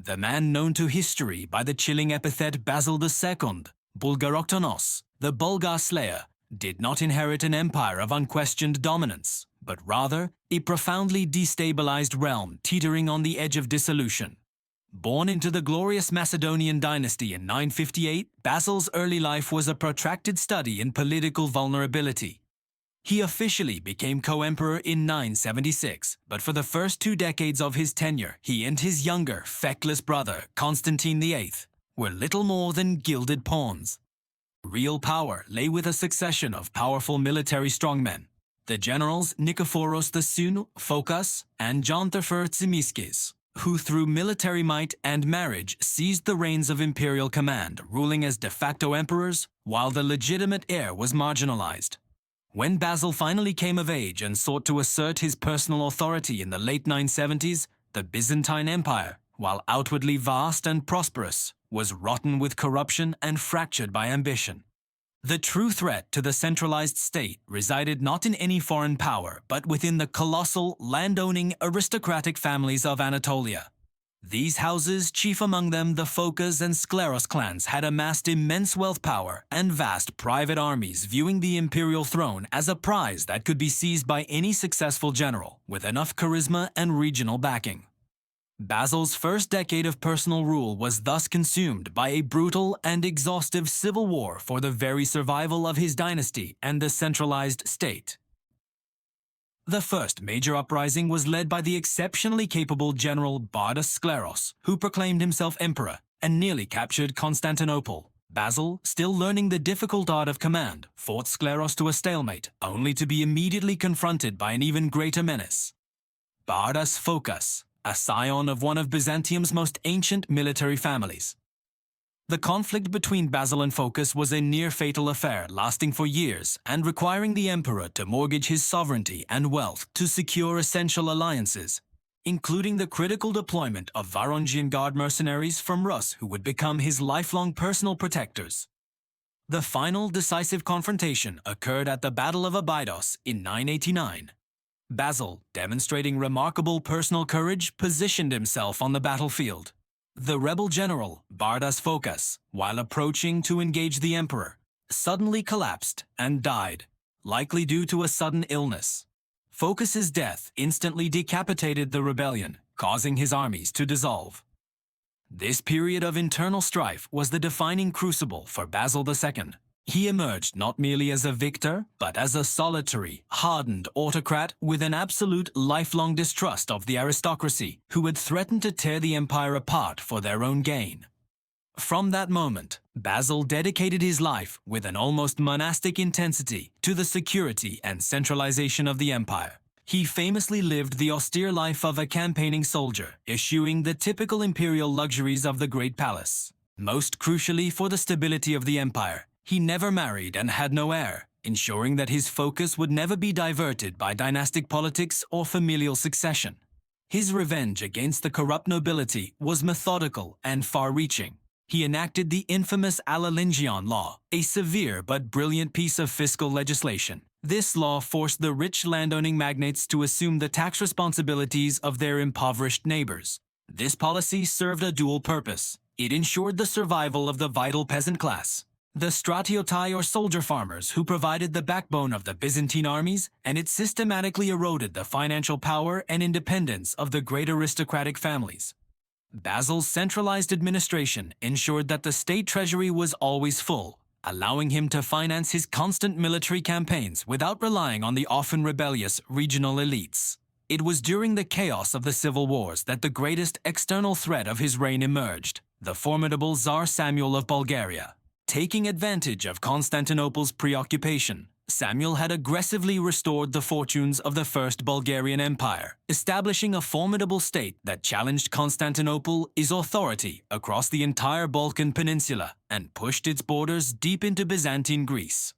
the man known to history by the chilling epithet Basil II, Bulgaroktonos, the Bulgar Slayer, did not inherit an empire of unquestioned dominance, but rather a profoundly destabilized realm teetering on the edge of dissolution. Born into the glorious Macedonian dynasty in 958, Basil's early life was a protracted study in political vulnerability. He officially became co-emperor in 976, but for the first 2 decades of his tenure, he and his younger, feckless brother, Constantine VIII, were little more than gilded pawns. Real power lay with a succession of powerful military strongmen, the generals Nikephoros II, Phokas, and John III Tzimiskes, who through military might and marriage seized the reins of imperial command, ruling as de facto emperors, while the legitimate heir was marginalized. When Basil finally came of age and sought to assert his personal authority in the late 970s, the Byzantine Empire, while outwardly vast and prosperous, was rotten with corruption and fractured by ambition. The true threat to the centralized state resided not in any foreign power, but within the colossal, land-owning, aristocratic families of Anatolia. These houses, chief among them the Phokas and Skleros clans, had amassed immense wealth power and vast private armies, viewing the imperial throne as a prize that could be seized by any successful general with enough charisma and regional backing. Basil's first decade of personal rule was thus consumed by a brutal and exhaustive civil war for the very survival of his dynasty and the centralized state. The first major uprising was led by the exceptionally capable general Bardas Skleros, who proclaimed himself emperor and nearly captured Constantinople. Basil, still learning the difficult art of command, fought Skleros to a stalemate, only to be immediately confronted by an even greater menace: Bardas Phokas, a scion of one of Byzantium's most ancient military families. The conflict between Basil and Phokas was a near-fatal affair lasting for years and requiring the emperor to mortgage his sovereignty and wealth to secure essential alliances, including the critical deployment of Varangian Guard mercenaries from Rus who would become his lifelong personal protectors. The final decisive confrontation occurred at the Battle of Abydos in 989. Basil, demonstrating remarkable personal courage, positioned himself on the battlefield. The rebel general, Bardas Phokas, while approaching to engage the emperor, suddenly collapsed and died, likely due to a sudden illness. Phocas's death instantly decapitated the rebellion, causing his armies to dissolve. This period of internal strife was the defining crucible for Basil II. He emerged not merely as a victor, but as a solitary, hardened autocrat with an absolute lifelong distrust of the aristocracy, who had threatened to tear the empire apart for their own gain. From that moment, Basil dedicated his life with an almost monastic intensity to the security and centralization of the empire. He famously lived the austere life of a campaigning soldier, eschewing the typical imperial luxuries of the great palace. Most crucially for the stability of the empire, he never married and had no heir, ensuring that his focus would never be diverted by dynastic politics or familial succession. His revenge against the corrupt nobility was methodical and far-reaching. He enacted the infamous allelengeion law, a severe but brilliant piece of fiscal legislation. This law forced the rich landowning magnates to assume the tax responsibilities of their impoverished neighbors. This policy served a dual purpose. It ensured the survival of the vital peasant class, the stratiotai or soldier farmers who provided the backbone of the Byzantine armies, and it systematically eroded the financial power and independence of the great aristocratic families. Basil's centralized administration ensured that the state treasury was always full, allowing him to finance his constant military campaigns without relying on the often rebellious regional elites. It was during the chaos of the civil wars that the greatest external threat of his reign emerged: the formidable Tsar Samuel of Bulgaria. Taking advantage of Constantinople's preoccupation, Samuel had aggressively restored the fortunes of the First Bulgarian Empire, establishing a formidable state that challenged Constantinople's authority across the entire Balkan peninsula and pushed its borders deep into Byzantine Greece.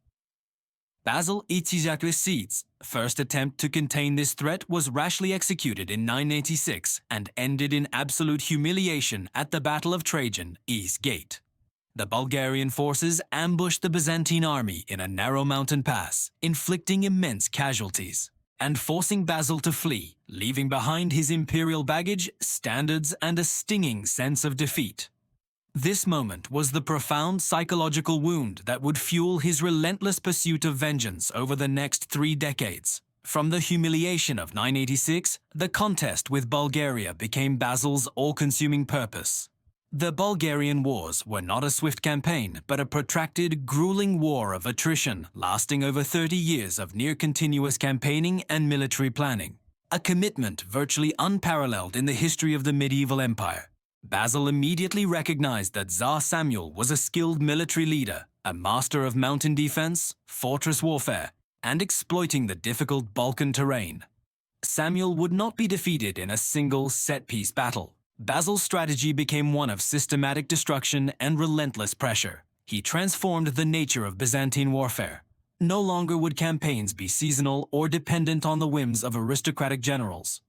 Basil II's first attempt to contain this threat was rashly executed in 986 and ended in absolute humiliation at the Battle of Trajan, East Gate. The Bulgarian forces ambushed the Byzantine army in a narrow mountain pass, inflicting immense casualties. and forcing Basil to flee, leaving behind his imperial baggage, standards, and a stinging sense of defeat. This moment was the profound psychological wound that would fuel his relentless pursuit of vengeance over the next 3 decades. From the humiliation of 986, the contest with Bulgaria became Basil's all-consuming purpose. The Bulgarian Wars were not a swift campaign, but a protracted, grueling war of attrition lasting over 30 years of near-continuous campaigning and military planning. A commitment virtually unparalleled in the history of the medieval empire. Basil immediately recognized that Tsar Samuel was a skilled military leader, a master of mountain defense, fortress warfare, and exploiting the difficult Balkan terrain. Samuel would not be defeated in a single set-piece battle. Basil's strategy became one of systematic destruction and relentless pressure. He transformed the nature of Byzantine warfare. No longer would campaigns be seasonal or dependent on the whims of aristocratic generals.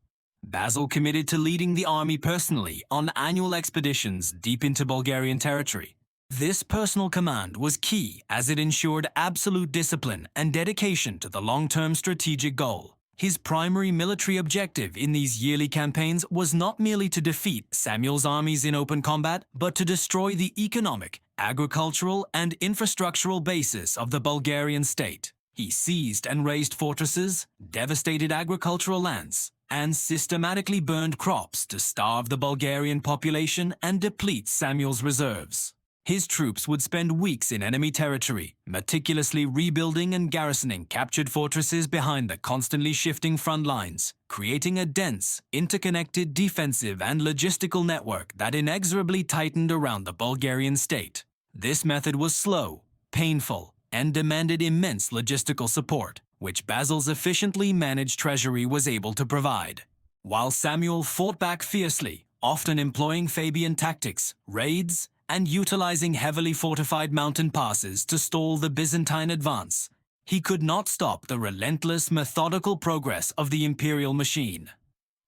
Basil committed to leading the army personally on annual expeditions deep into Bulgarian territory. This personal command was key as it ensured absolute discipline and dedication to the long-term strategic goal. His primary military objective in these yearly campaigns was not merely to defeat Samuel's armies in open combat, but to destroy the economic, agricultural, and infrastructural basis of the Bulgarian state. He seized and razed fortresses, devastated agricultural lands, and systematically burned crops to starve the Bulgarian population and deplete Samuel's reserves. His troops would spend weeks in enemy territory, meticulously rebuilding and garrisoning captured fortresses behind the constantly shifting front lines, creating a dense, interconnected defensive and logistical network that inexorably tightened around the Bulgarian state. This method was slow, painful, and demanded immense logistical support, which Basil's efficiently managed treasury was able to provide. While Samuel fought back fiercely, often employing Fabian tactics, raids, and utilizing heavily fortified mountain passes to stall the Byzantine advance, he could not stop the relentless, methodical progress of the imperial machine.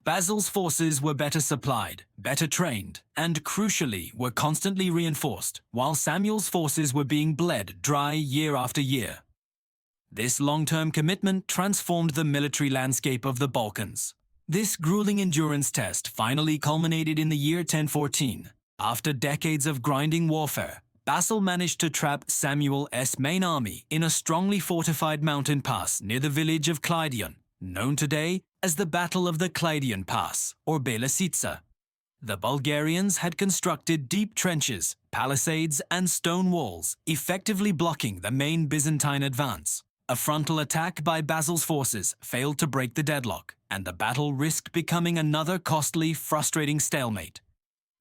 Basil's forces were better supplied, better trained, and crucially were constantly reinforced, while Samuel's forces were being bled dry year after year. This long-term commitment transformed the military landscape of the Balkans. This grueling endurance test finally culminated in the year 1014. After decades of grinding warfare, Basil managed to trap Samuel's main army in a strongly fortified mountain pass near the village of Kleidion, known today as the Battle of the Kleidion Pass, or Brilliance. The Bulgarians had constructed deep trenches, palisades, and stone walls, effectively blocking the main Byzantine advance. A frontal attack by Basil's forces failed to break the deadlock, and the battle risked becoming another costly, frustrating stalemate.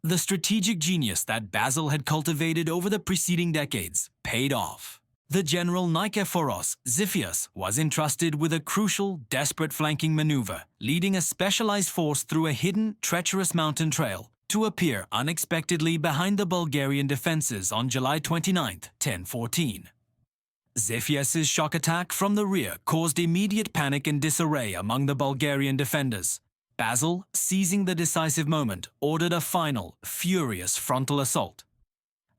The strategic genius that Basil had cultivated over the preceding decades paid off. The general Nikephoros Xiphias was entrusted with a crucial, desperate flanking maneuver, leading a specialized force through a hidden, treacherous mountain trail to appear unexpectedly behind the Bulgarian defenses on July 29, 1014. Xiphias's shock attack from the rear caused immediate panic and disarray among the Bulgarian defenders. Basil, seizing the decisive moment, ordered a final, furious frontal assault.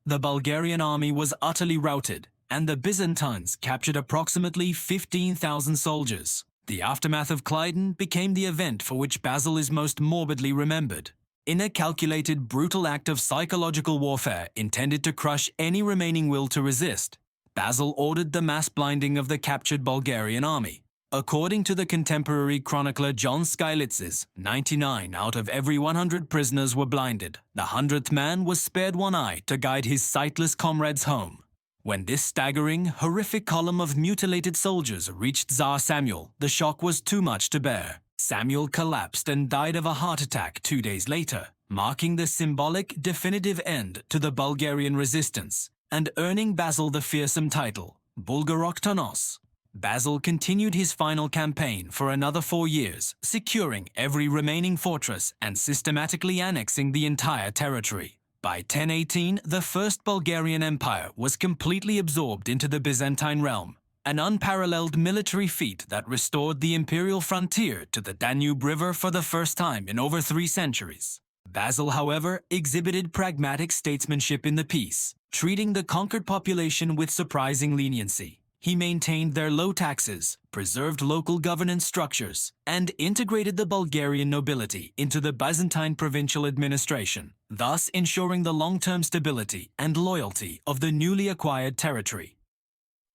The Bulgarian army was utterly routed, and the Byzantines captured approximately 15,000 soldiers. The aftermath of Kleidion became the event for which Basil is most morbidly remembered. In a calculated, brutal act of psychological warfare intended to crush any remaining will to resist, Basil ordered the mass blinding of the captured Bulgarian army. According to the contemporary chronicler John Skylitz's, 99 out of every 100 prisoners were blinded. The 100th man was spared one eye to guide his sightless comrades home. When this staggering, horrific column of mutilated soldiers reached Tsar Samuel, the shock was too much to bear. Samuel collapsed and died of a heart attack 2 days later, marking the symbolic, definitive end to the Bulgarian resistance, and earning Basil the fearsome title, Bulgaroktonos. Basil continued his final campaign for another 4 years, securing every remaining fortress and systematically annexing the entire territory. By 1018, the First Bulgarian Empire was completely absorbed into the Byzantine realm, an unparalleled military feat that restored the imperial frontier to the Danube River for the first time in over 3 centuries. Basil, however, exhibited pragmatic statesmanship in the peace, treating the conquered population with surprising leniency. He maintained their low taxes, preserved local governance structures, and integrated the Bulgarian nobility into the Byzantine provincial administration, thus ensuring the long-term stability and loyalty of the newly acquired territory.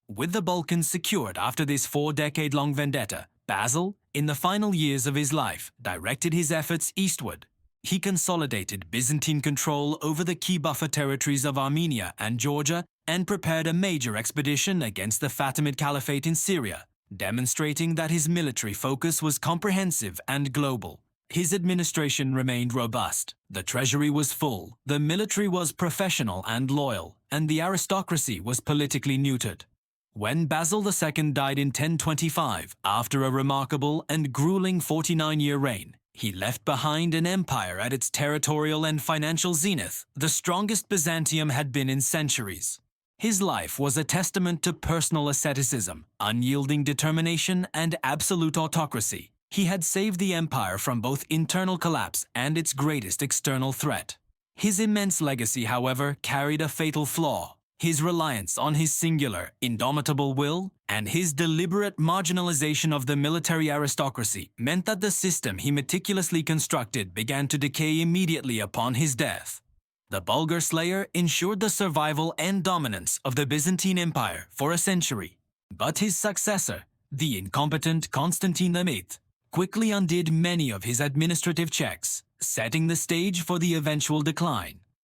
With the Balkans secured after this 4-decade-long vendetta, Basil, in the final years of his life, directed his efforts eastward. He consolidated Byzantine control over the key buffer territories of Armenia and Georgia and prepared a major expedition against the Fatimid Caliphate in Syria, demonstrating that his military focus was comprehensive and global. His administration remained robust, the treasury was full, the military was professional and loyal, and the aristocracy was politically neutered. When Basil II died in 1025, after a remarkable and grueling 49-year reign, he left behind an empire at its territorial and financial zenith, the strongest Byzantium had been in centuries. His life was a testament to personal asceticism, unyielding determination, and absolute autocracy. He had saved the empire from both internal collapse and its greatest external threat. His immense legacy, however, carried a fatal flaw. His reliance on his singular, indomitable will and his deliberate marginalization of the military aristocracy meant that the system he meticulously constructed began to decay immediately upon his death. The Bulgar Slayer ensured the survival and dominance of the Byzantine Empire for a century, but his successor, the incompetent Constantine VIII, quickly undid many of his administrative checks, setting the stage for the eventual decline.